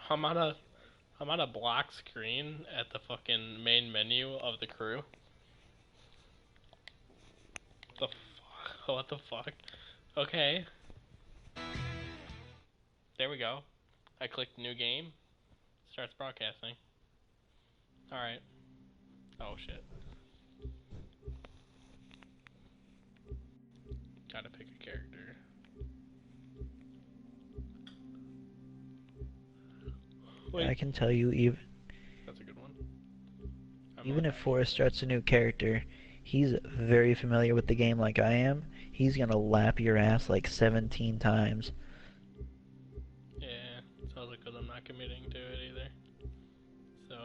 I'm on a I'm on a black screen at the fucking main menu of the crew. The fuck? What the fuck? Okay, there we go. I clicked new game. Starts broadcasting. All right. Oh shit. Gotta pick a character. I Wait, can tell you, even that's a good one. I'm even on if actually. Forrest starts a new character, he's very familiar with the game like I am. He's gonna lap your ass like 17 times. Yeah, it's also because I'm not committing to it either. So,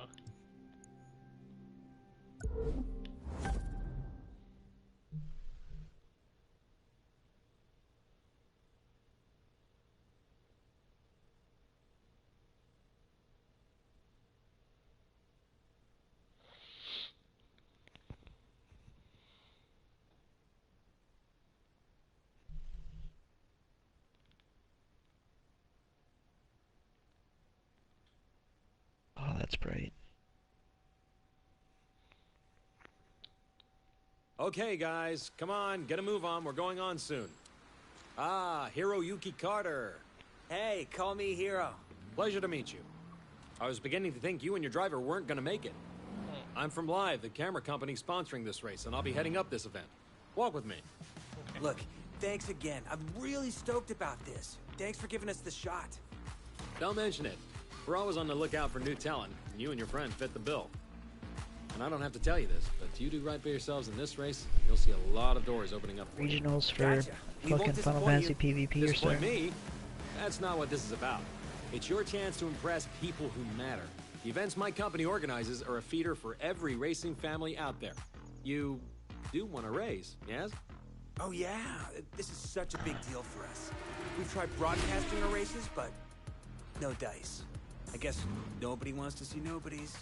Oh, that's bright. Okay, guys, come on, get a move on. We're going on soon. Ah, Hiroyuki Carter. Hey, call me Hero. Pleasure to meet you. I was beginning to think you and your driver weren't going to make it. I'm from Live, the camera company sponsoring this race, and I'll be heading up this event. Walk with me. okay. Look, thanks again. I'm really stoked about this. Thanks for giving us the shot. Don't mention it. We're always on the lookout for new talent, and you and your friend fit the bill. And I don't have to tell you this, but you do right by yourselves in this race, you'll see a lot of doors opening up for you. Regionals for Gotcha. We won't fucking Final disappoint Fantasy you. PvP or Disappoint something. me? That's not what this is about. It's your chance to impress people who matter. The events my company organizes are a feeder for every racing family out there. You do want to race, yes? Oh yeah, this is such a big deal for us. We've tried broadcasting our races, but no dice. I guess nobody wants to see nobodies.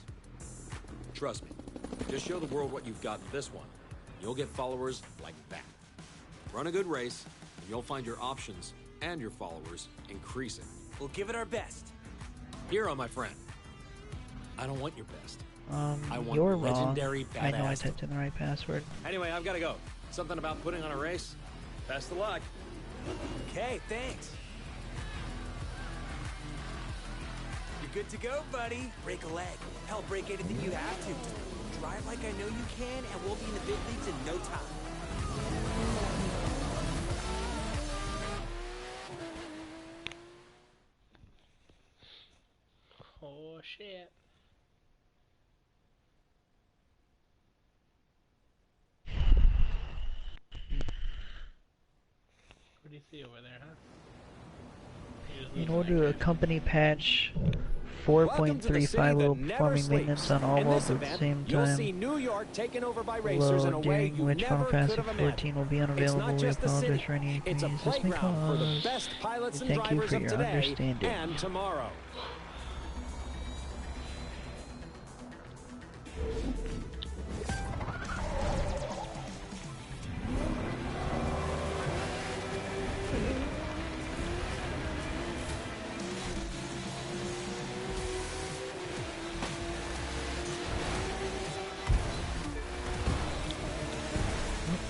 Trust me. Just show the world what you've got in this one. You'll get followers like that. Run a good race, and you'll find your options and your followers increasing. We'll give it our best. Hero, my friend. I don't want your best. I want You're wrong. legendary I know I badass. typed in the right password. Anyway, I've got to go. Something about putting on a race? Best of luck. Okay, thanks. You're good to go, buddy. Break a leg. Hell, break anything you have to. Drive like I know you can, and we'll be in the big leagues in no time. Oh shit. What do you see over there, huh? You just In losing order that to kid. accompany patch Welcome to the 4.35 city that will never performing sleeps. maintenance on all In worlds this at the event, same you'll see time, New York taken over by racers below, in a way during you which Final never could Fantasy have 14 imagined. will be It's unavailable. not We just the apologize city. for any It's a inconvenience this may playground for the cause. best pilots We and thank you drivers for of your today understanding. and tomorrow.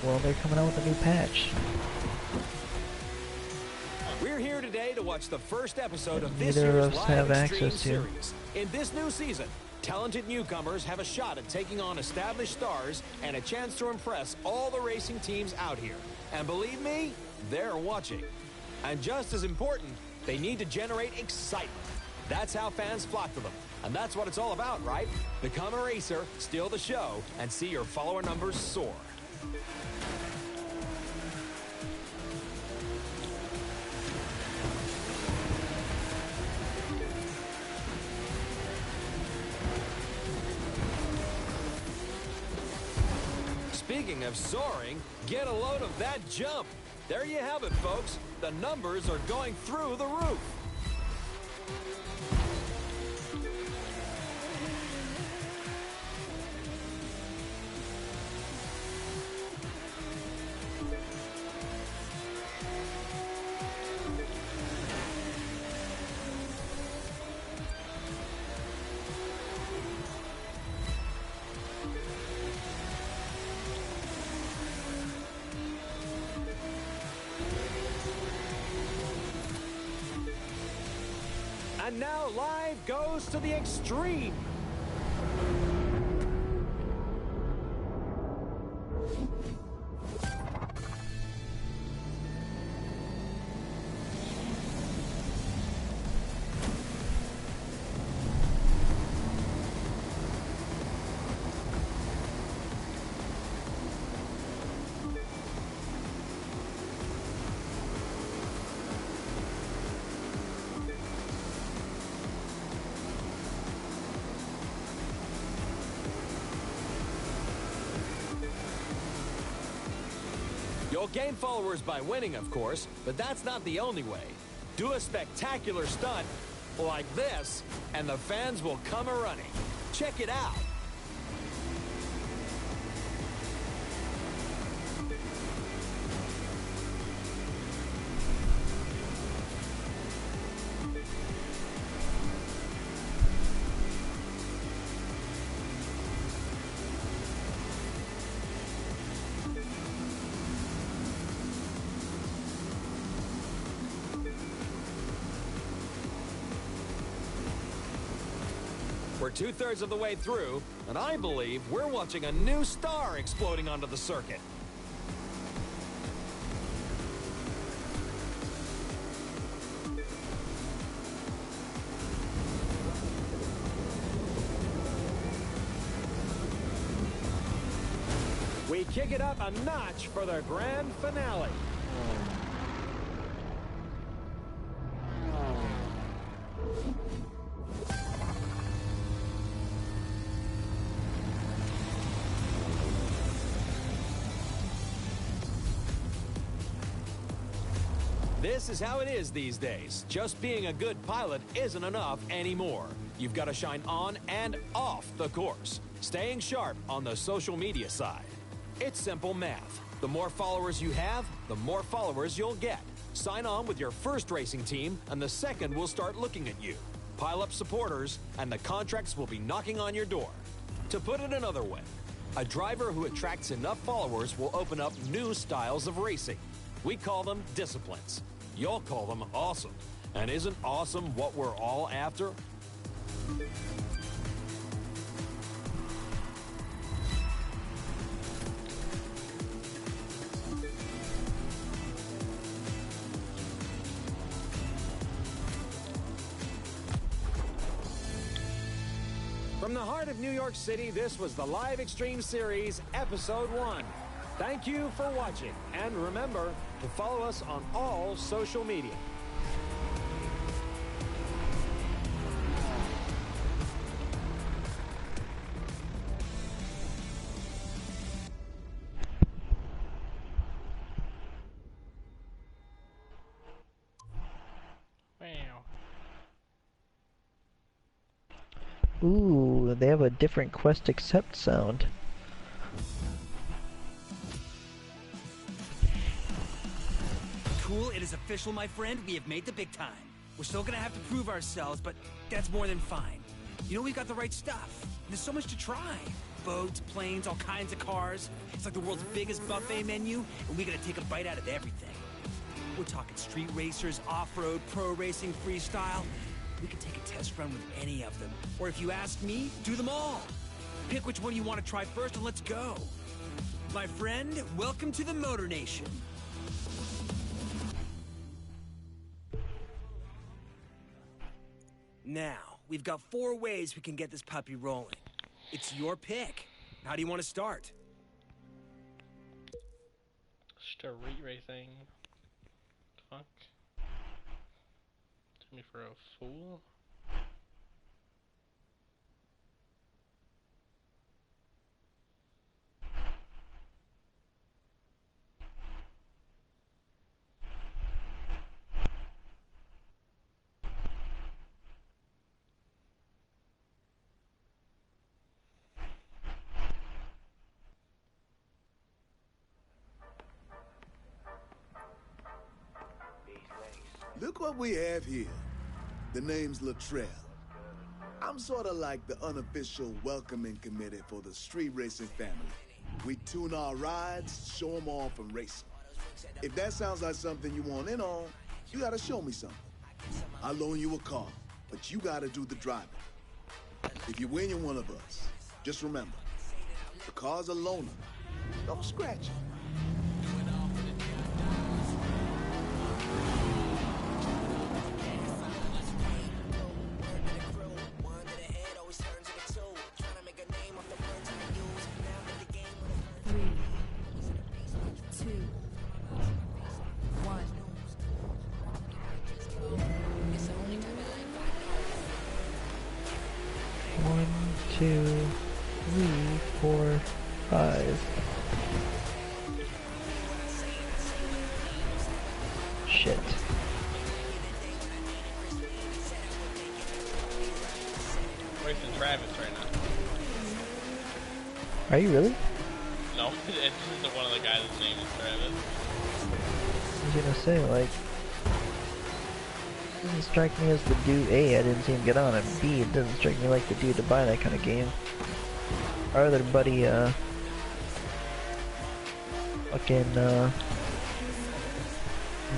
Well, they're coming out with a new patch. We're here today to watch the first episode of this Neither year's of us Live have Extreme access to. series. In this new season, talented newcomers have a shot at taking on established stars and a chance to impress all the racing teams out here. And believe me, they're watching. And just as important, they need to generate excitement. That's how fans flock to them. And that's what it's all about, right? Become a racer, steal the show, and see your follower numbers soar. Speaking of soaring, get a load of that jump. There you have it, folks. The numbers are going through the roof. And now live goes to the extreme. You'll gain followers by winning, of course, but that's not the only way. Do a spectacular stunt like this, and the fans will come a-running. Check it out. We're 2/3 of the way through, and I believe we're watching a new star exploding onto the circuit. We kick it up a notch for the grand finale. This is how it is these days. Just being a good pilot isn't enough anymore. You've got to shine on and off the course, staying sharp on the social media side. It's simple math. The more followers you have, the more followers you'll get. Sign on with your first racing team, and the second will start looking at you. Pile up supporters, and the contracts will be knocking on your door. To put it another way, a driver who attracts enough followers will open up new styles of racing. We call them disciplines. You'll call them awesome. And isn't awesome what we're all after? From the heart of New York City, this was the Live Extreme Series, Episode 1. Thank you for watching, and remember to follow us on all social media. Wow. Ooh, they have a different Quest Accept sound. Cool, it is official, my friend. We have made the big time. We're still gonna have to prove ourselves, but that's more than fine. You know, we've got the right stuff. There's so much to try. Boats, planes, all kinds of cars. It's like the world's biggest buffet menu, and we gotta take a bite out of everything. We're talking street racers, off-road, pro racing, freestyle. We could take a test run with any of them. Or if you ask me, do them all. Pick which one you want to try first and let's go. My friend, welcome to the Motor Nation. Now, we've got 4 ways we can get this puppy rolling. It's your pick. How do you want to start? Street racing. Fuck. Took me for a fool. Look what we have here. The name's Luttrell. I'm sort of like the unofficial welcoming committee for the street racing family. We tune our rides, show them off, and race 'em. If that sounds like something you want in on, you gotta show me something. I'll loan you a car. but you gotta do the driving. If you win, you're one of us. Just remember, the car's a loaner. Don't scratch it. Two, three, four, five. Shit. Racing Travis right now. Are you really? No, it's just one of the guys' name is Travis. I was gonna say, like, it doesn't strike me as the dude. A, I didn't see him get on, and B, it doesn't strike me like the dude to buy that kind of game. Our other buddy, fucking,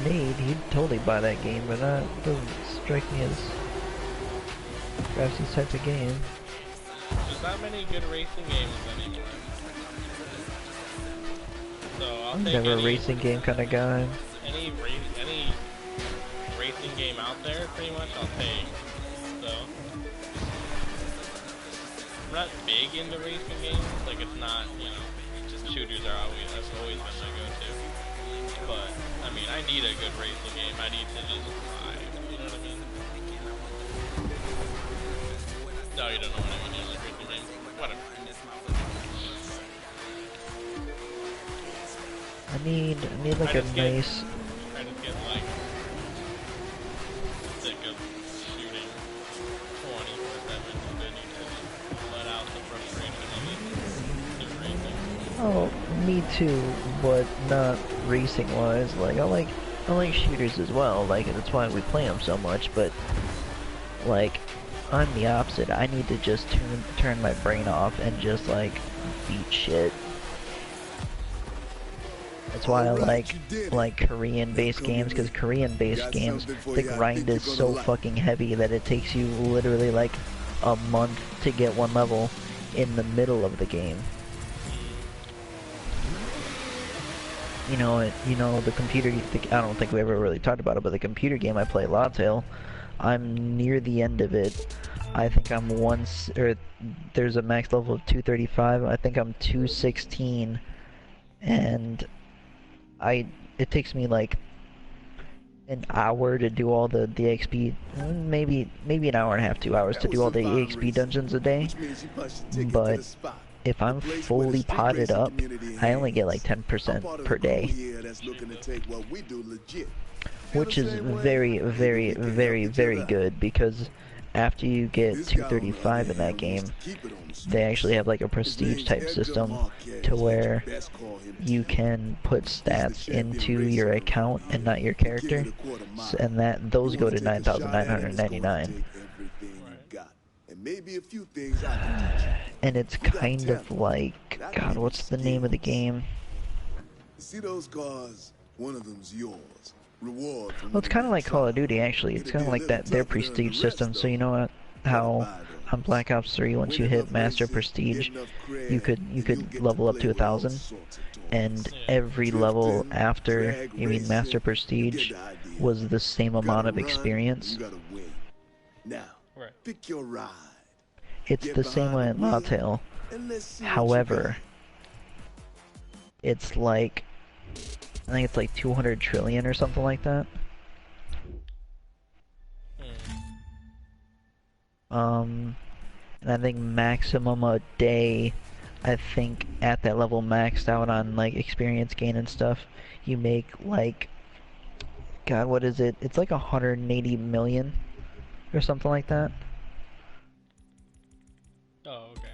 Nate, he'd totally buy that game, but that doesn't strike me as perhaps this type of game. There's not many good racing games anymore. So I'll I'm take never a any racing game kind of guy. racing game out there, pretty much, I'll take. So I'm not big into racing games. Like, it's not, you know, just shooters are that's always been my go-to. But I mean, I need a good racing game. I need to just drive. You know what I mean? No, you don't know what I mean. You like racing games? Whatever. I need like a nice. I just get like sick of shooting 24/7, and then you just let out the frustration of racing. Oh, me too, but not racing wise. Like I like shooters as well. Like that's why we play them so much. But like I'm the opposite. I need to just turn my brain off and just like beat shit. That's why I like Korean-based games, because Korean-based games, the grind is so fucking heavy that it takes you literally like a month to get one level in the middle of the game. You know, the computer. I don't think we ever really talked about it, but the computer game I play, Lawtail, I'm near the end of it. I think I'm there's a max level of 235. I think I'm 216, and it takes me like an hour to do all the EXP, maybe an hour and a half, 2 hours to do all the EXP dungeons a day. But if I'm fully potted up, I only get like 10% per day, which is very, very, very, very good, because after you get 235 in that game, they actually have like a prestige type system to where you can put stats into your account and not your character, and those go to 9,999. And it's kind of like, God, what's the name of the game? See those cars? One of them's yours. Reward. Well, it's kind of like Call of Duty, actually. It's kind of like their prestige system. So you know what? How on Black Ops 3, once you hit Master Prestige, you could level up to 1,000, and every level after you mean Master Prestige was the same amount of experience. Now, pick your ride. It's the same way in Lawtail. However, it's like, I think it's like 200 trillion or something like that. And I think maximum a day, I think at that level maxed out on like experience gain and stuff, you make like, God, what is it? It's like 180 million or something like that. Oh, okay.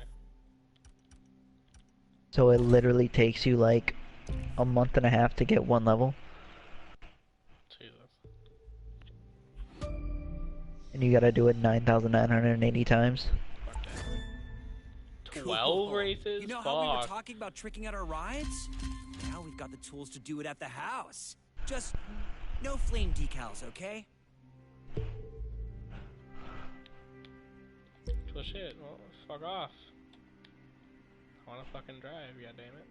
So it literally takes you like a month and a half to get one level. Jesus. And you gotta do it 9,980 times. 12 races? You know how we were talking about tricking out our rides? Now we've got the tools to do it at the house. Just no flame decals, okay? Well, shit. Well, fuck off. I wanna fucking drive, goddammit.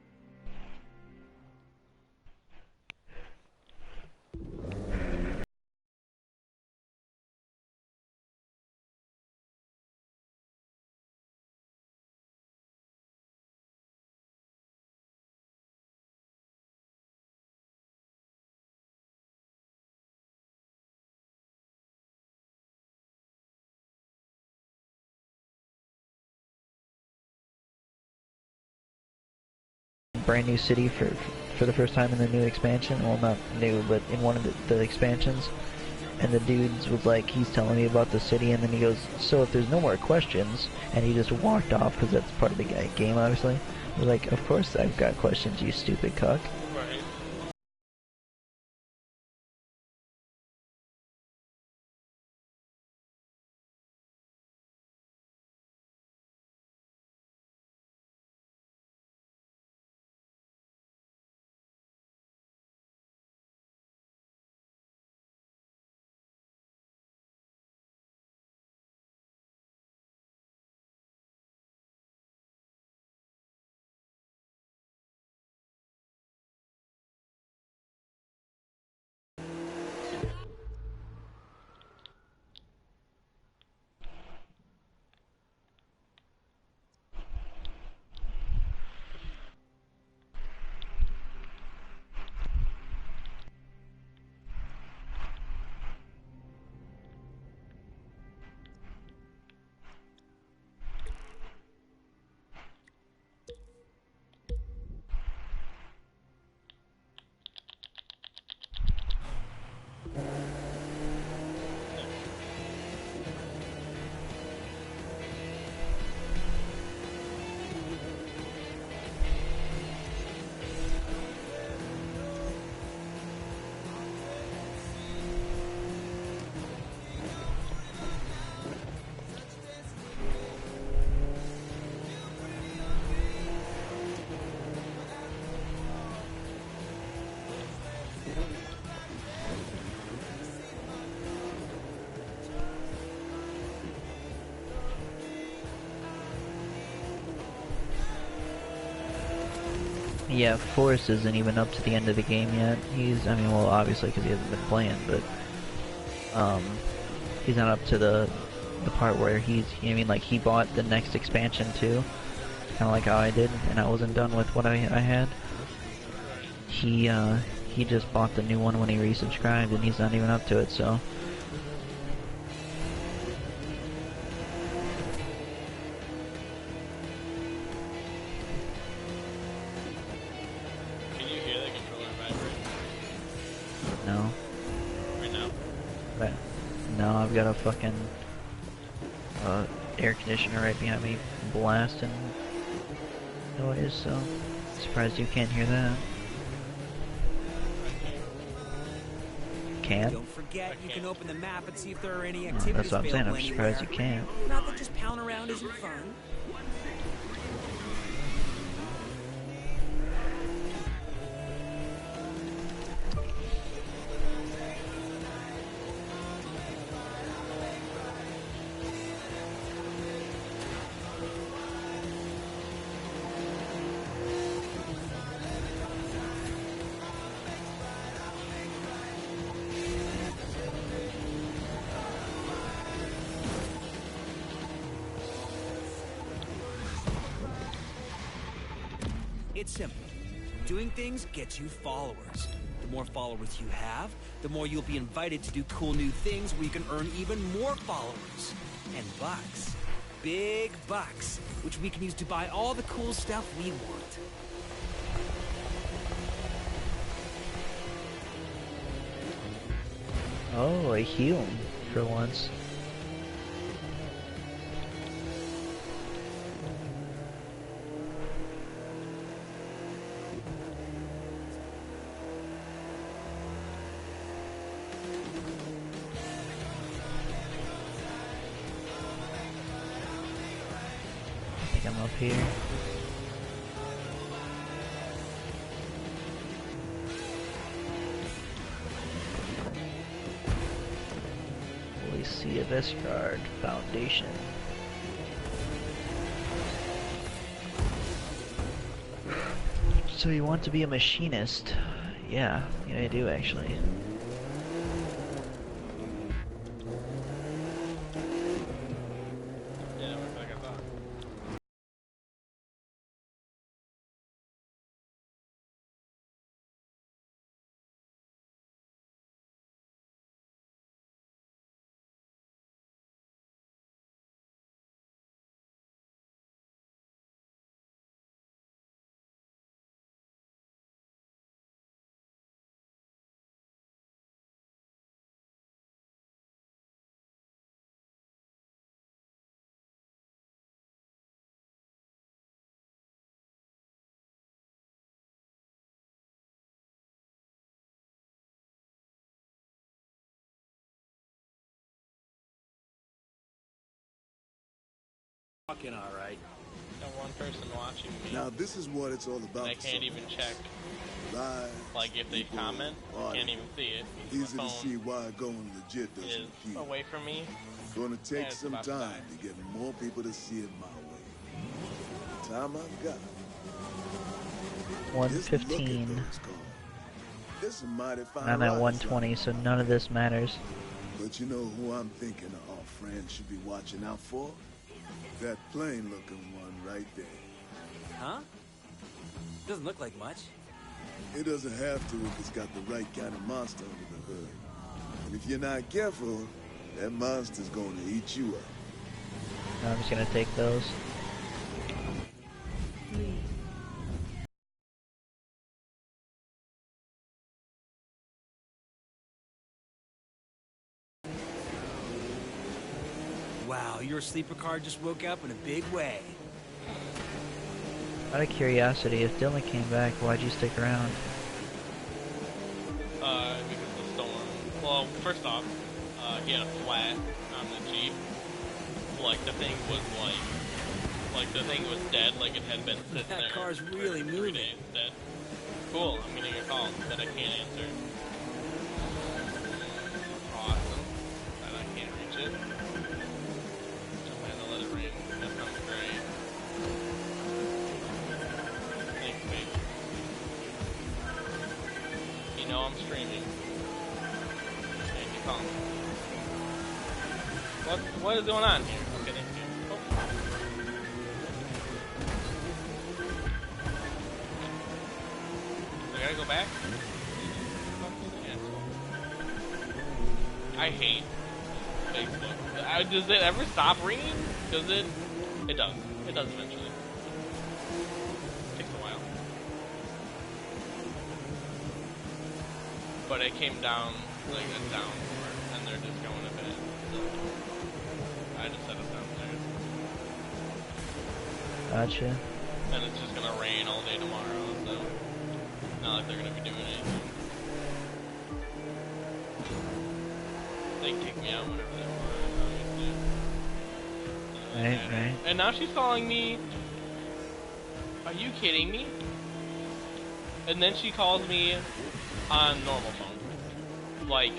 Brand new city for the first time in the new expansion. Well, not new, but in one of the expansions. And the dudes was like, he's telling me about the city, and then he goes, so if there's no more questions, and he just walked off because that's part of the game, obviously. I was like, of course I've got questions, you stupid cuck. Right. Yeah, Forrest isn't even up to the end of the game yet. I mean, well, obviously because he hasn't been playing, but he's not up to the part where like he bought the next expansion too, kind of like how I did, and I wasn't done with what I had. He just bought the new one when he resubscribed, and he's not even up to it, so. No. Right now? But no, I've got a fucking air conditioner right behind me blasting noise, so surprised you can't hear that. Can't? Don't forget, you can open the map and see if there are any activities That's what I'm saying, I'm available surprised you anywhere. can't. Not that just pounding around isn't fun. It's simple. Doing things gets you followers. The more followers you have, the more you'll be invited to do cool new things where you can earn even more followers. And bucks. Big bucks, which we can use to buy all the cool stuff we want. Oh, I heal him for once. I think I'm up here. Policia Vestgard Foundation. So you want to be a machinist? Yeah, I do actually. Yeah, it looks like I thought. Fucking alright. Got one person watching me. Now this is what it's all about. And I for can't some even folks. check. Lives, Like if they people, comment, I body. can't even see it. Easy My to phone see why going legit doesn't is appeal. away from me. Gonna take it's some about to time die. to get more people to see it my way. The time I've got. Just look at 115. those cars. This is a mighty fine I'm at ride 120, inside. so none of this matters. But you know who I'm thinking our friends should be watching out for? That plain-looking one right there. Huh? Doesn't look like much. It doesn't have to if it's got the right kind of monster under the hood. And if you're not careful, that monster's going to eat you up. I'm just gonna take those. Wow, your sleeper car just woke up in a big way. Out of curiosity, if Dylan came back, why'd you stick around? Because of the storm. Well, first off, he had a flat on the Jeep. Like the thing was like the thing was dead. Like it had been sitting there. That car's really for 3 moving. days dead. Cool. I'm getting a call that I can't answer. Awesome. And I can't reach it. I'm gonna let it ring. That sounds great. Thanks, babe. You know I'm streaming. And you call me. What is going on here? Okay, thank you. Oh. I gotta go back? I hate Facebook. Does it ever stop ringing? Does it? It does. It does eventually. Takes a while. But it came down, like a downward, and they're just going to bed. So I just set it downstairs. Gotcha. And it's just gonna rain all day tomorrow, so not like they're gonna be doing anything. They can kick me out whenever they want, obviously. Right. And now she's calling me. Are you kidding me? And then she calls me on normal phone. Like.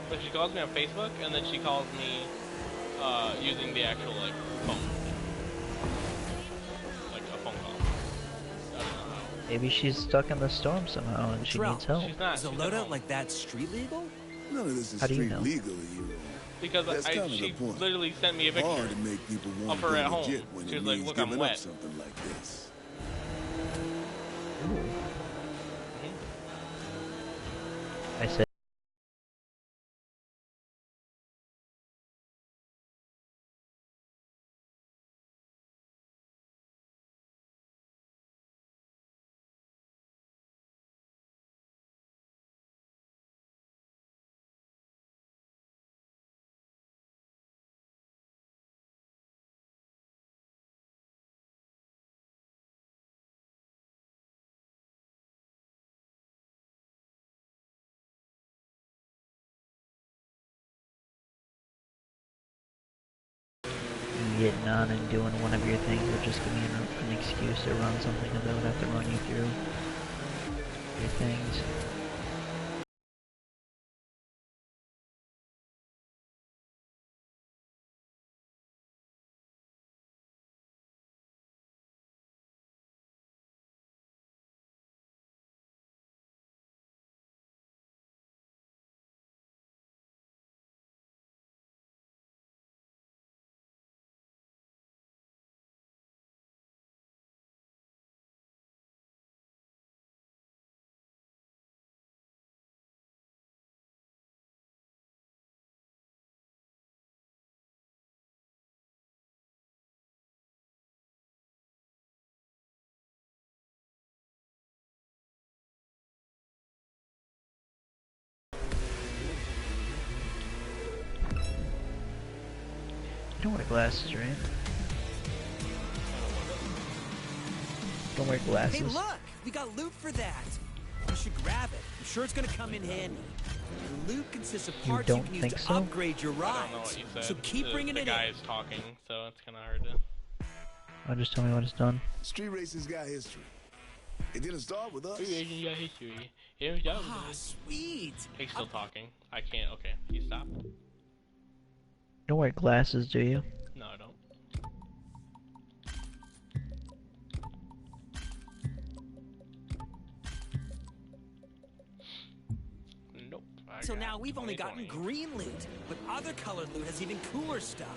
But she calls me on Facebook, and then she calls me using the actual like phone, like a phone call. I don't know how. Maybe she's stuck in the storm somehow and she Trell, needs help. She's not. Is a she's at loadout home. like that street legal? None of this is How do you street know? legal, hero. Because That's kind of she the point. literally sent me a picture. Hard to make people want of to her go at home. legit when She it was like, means "Look, I'm giving wet." up something like this. I said getting on and doing one of your things would just give me an excuse to run something because I would have to run you through your things. Don't wear glasses, right? Don't wear glasses. Hey, look! We got loot for that. You should grab it. I'm sure it's gonna come in handy. The loot consists of parts you don't can use think to so? upgrade your I rides. don't know what you said. So keep bringing the it guy in. is talking, so it's kind of hard to. Oh, just tell me when it's done. Street racing's got history. It didn't start with us. Ah, sweet. He's still talking. I can't. Okay, he stopped. You don't wear glasses, do you? No, I don't. Nope. So now we've only gotten green loot, but other colored loot has even cooler stuff.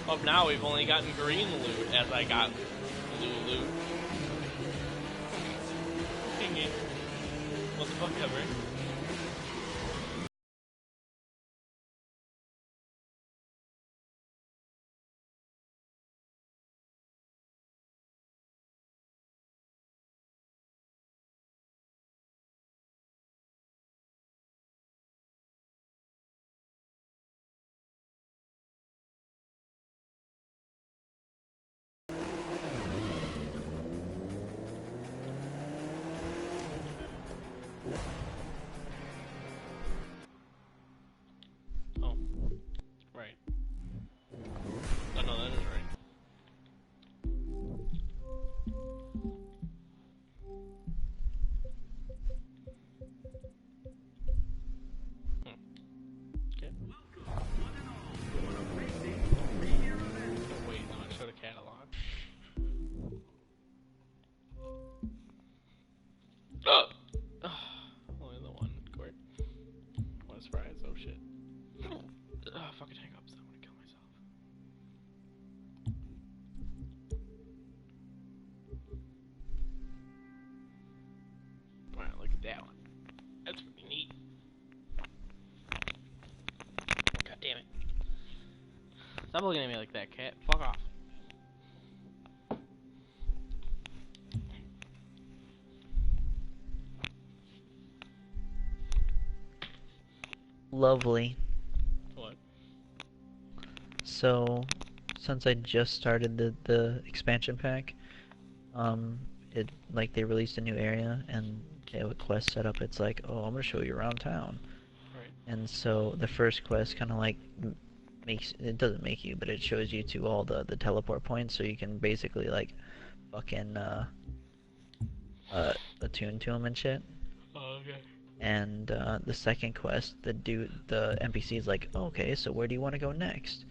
Up now, we've only gotten green loot as I got blue loot. Dang it. What the fuck ever? Oh. Right. Oh no, that is right. Okay. Wait, no, I showed a catalog. Only the one court. What a surprise, oh shit. Fucking hiccups, I'm gonna kill myself. Wow, look at that one. That's pretty neat. God damn it. Stop looking at me like that, cat. Fuck off. Lovely. What? So, since I just started the expansion pack, it like they released a new area and they have a quest set up. It's like, oh, I'm gonna show you around town. Right. And so the first quest kind of like it doesn't make you, but it shows you to all the teleport points, so you can basically like fucking attune to them and shit. Oh, okay. And the second quest, the NPC is like, oh, okay, so where do you want to go next?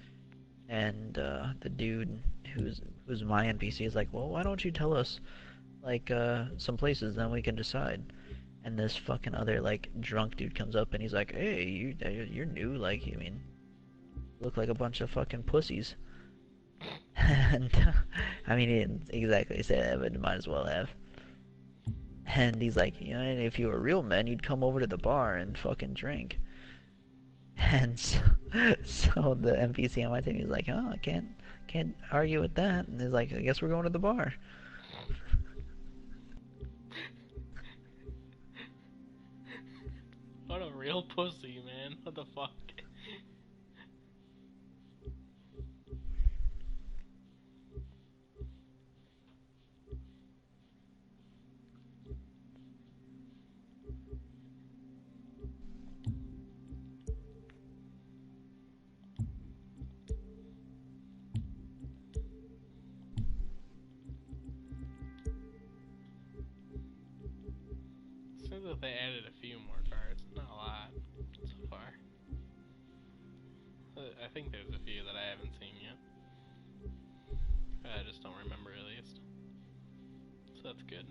And the dude who's my NPC is like, well, why don't you tell us like some places, then we can decide. And this fucking other like drunk dude comes up and he's like, hey, you're new, like, you mean, look like a bunch of fucking pussies. And I mean, he didn't exactly say that, but might as well have. And he's like, you know, if you were real men, you'd come over to the bar and fucking drink. And so the NPC on my team, he's like, oh, I can't argue with that. And he's like, I guess we're going to the bar. What a real pussy, man. What the fuck? Seems that they added a few more cards. Not a lot so far. I think there's a few that I haven't seen yet. I just don't remember at least. So that's good.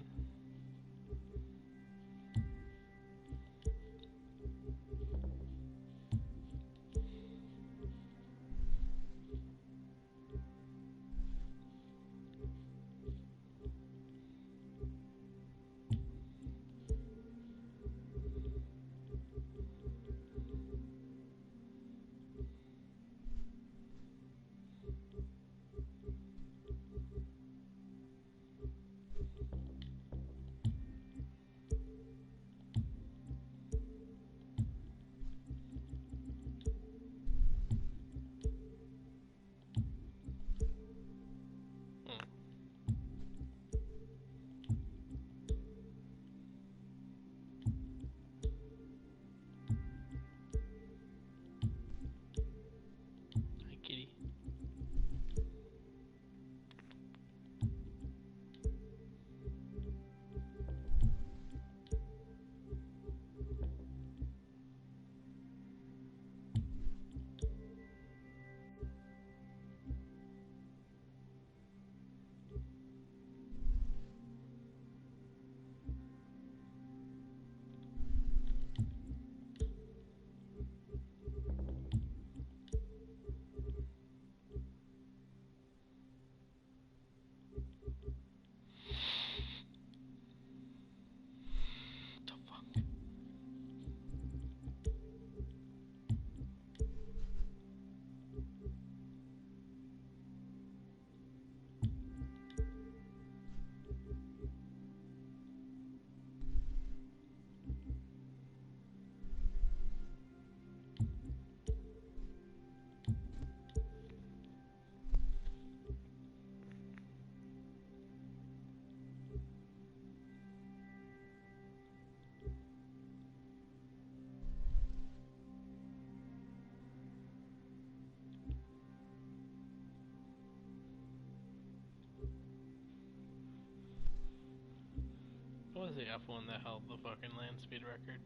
What was the F1 that held the fucking land speed record?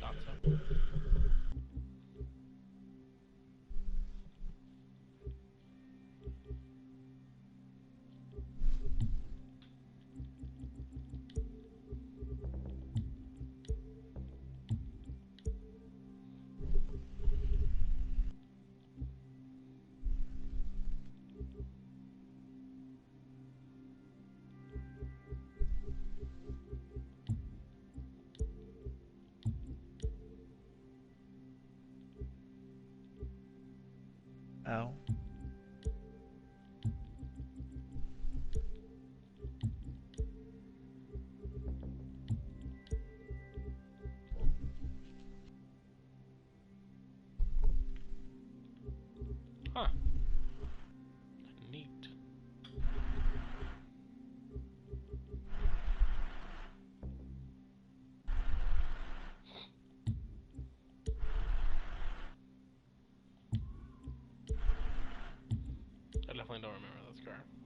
Thought so. Ow. Huh. Neat. I definitely don't remember this car.